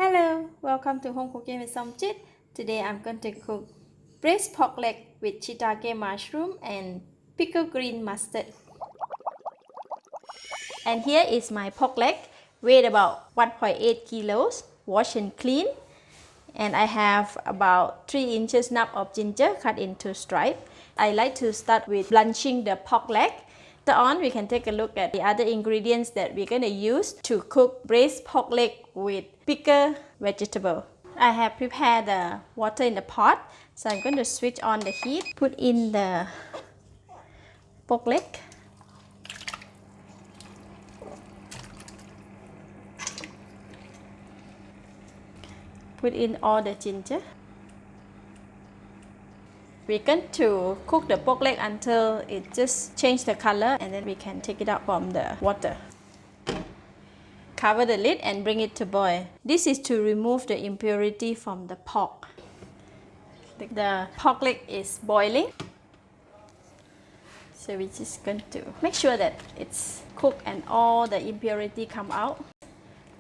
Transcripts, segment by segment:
Hello, welcome to Home Cooking with Somjit. Today I'm going to cook braised pork leg with shiitake mushroom and pickled green mustard. And here is my pork leg, weighed about 1.8 kilos, washed and clean. And I have about 3 inches nub of ginger cut into stripe. I like to start with blanching the pork leg. Later on, we can take a look at the other ingredients that we're going to use to cook braised pork leg with pickled vegetable. I have prepared the water in the pot, so I'm going to switch on the heat, put in the pork leg. Put in all the ginger. We're going to cook the pork leg until it just changes the color, and then we can take it out from the water. Cover the lid and bring it to boil. This is to remove the impurity from the pork. The pork leg is boiling. So we're just going to make sure that it's cooked and all the impurity come out.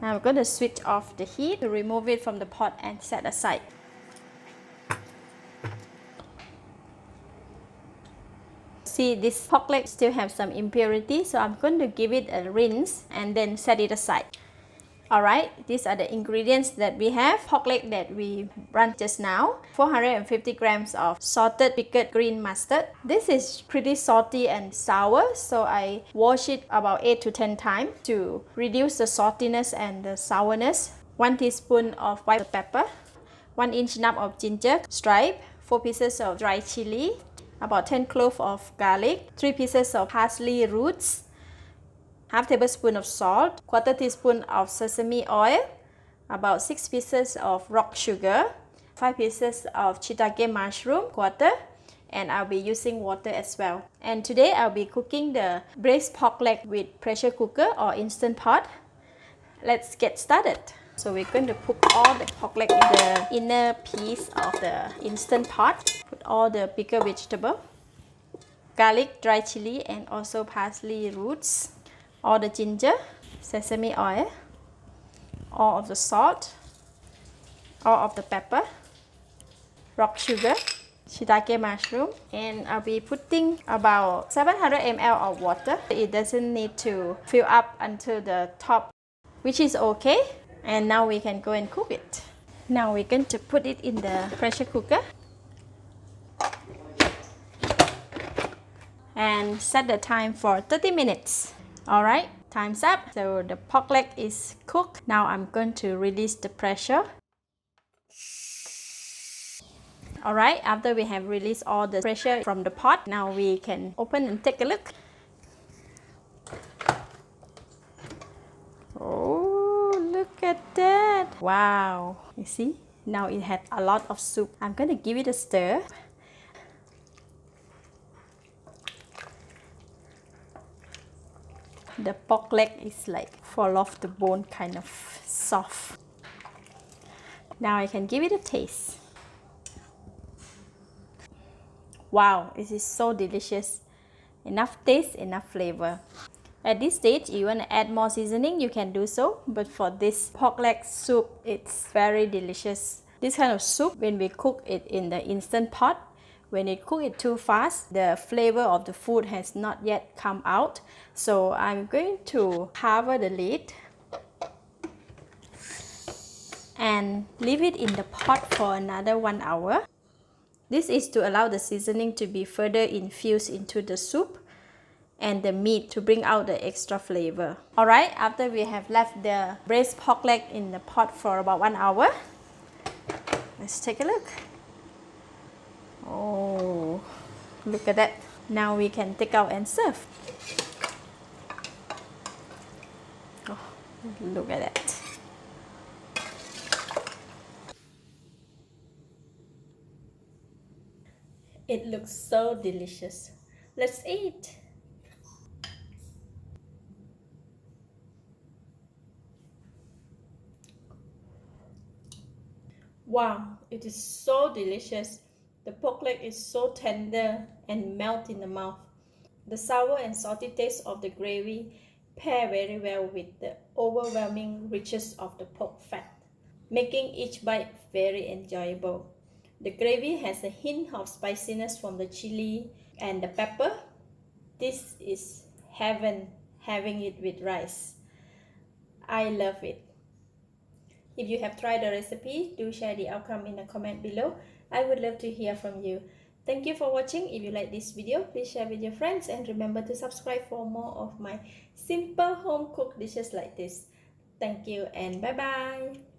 Now we're going to switch off the heat to remove it from the pot and set aside. See, this pork leg still have some impurity, so I'm going to give it a rinse and then set it aside. Alright, these are the ingredients that we have. Pork leg that we run just now. 450 grams of salted pickled green mustard. This is pretty salty and sour, so I wash it about 8 to 10 times to reduce the saltiness and the sourness. 1 teaspoon of white pepper. 1 inch nub of ginger stripe. 4 pieces of dry chilli. About 10 cloves of garlic. 3 pieces of parsley roots. Half tablespoon of salt, 1/4 teaspoon of sesame oil, about 6 pieces of rock sugar, 5 pieces of shiitake mushroom, 1/4, and I'll be using water as well. And today I'll be cooking the braised pork leg with pressure cooker or instant pot. Let's get started. So we're going to put all the pork leg in the inner piece of the instant pot. Put all the pickled vegetable, garlic, dry chili, and also parsley roots. All the ginger, sesame oil, all of the salt, all of the pepper, rock sugar, shiitake mushroom, and I'll be putting about 700 ml of water. It doesn't need to fill up until the top, which is okay. And now we can go and cook it. Now we're going to put it in the pressure cooker and set the time for 30 minutes. Alright, time's up. So the pork leg is cooked. Now I'm going to release the pressure. Alright, after we have released all the pressure from the pot, now we can open and take a look. Oh, look at that. Wow. You see? Now it had a lot of soup. I'm going to give it a stir. The pork leg is like fall off the bone, kind of soft. Now I can give it a taste. Wow, it is so delicious. Enough taste, enough flavor. At this stage, you want to add more seasoning, you can do so. But for this pork leg soup, it's very delicious. This kind of soup, when we cook it in the instant pot, when you cook it too fast, the flavor of the food has not yet come out. So I'm going to cover the lid and leave it in the pot for another 1 hour. This is to allow the seasoning to be further infused into the soup and the meat to bring out the extra flavor. Alright, after we have left the braised pork leg in the pot for about 1 hour, let's take a look. Oh, look at that. Now we can take out and serve. Oh, look at that. It looks so delicious. Let's eat. Wow, it is so delicious. The pork leg is so tender and melt in the mouth. The sour and salty taste of the gravy pair very well with the overwhelming richness of the pork fat. making each bite very enjoyable. The gravy has a hint of spiciness from the chili and the pepper. This is heaven having it with rice. I love it. If you have tried the recipe, do share the outcome in a comment below. I would love to hear from you. Thank you for watching. If you like this video, please share with your friends and remember to subscribe for more of my simple home cooked dishes like this. Thank you and bye bye.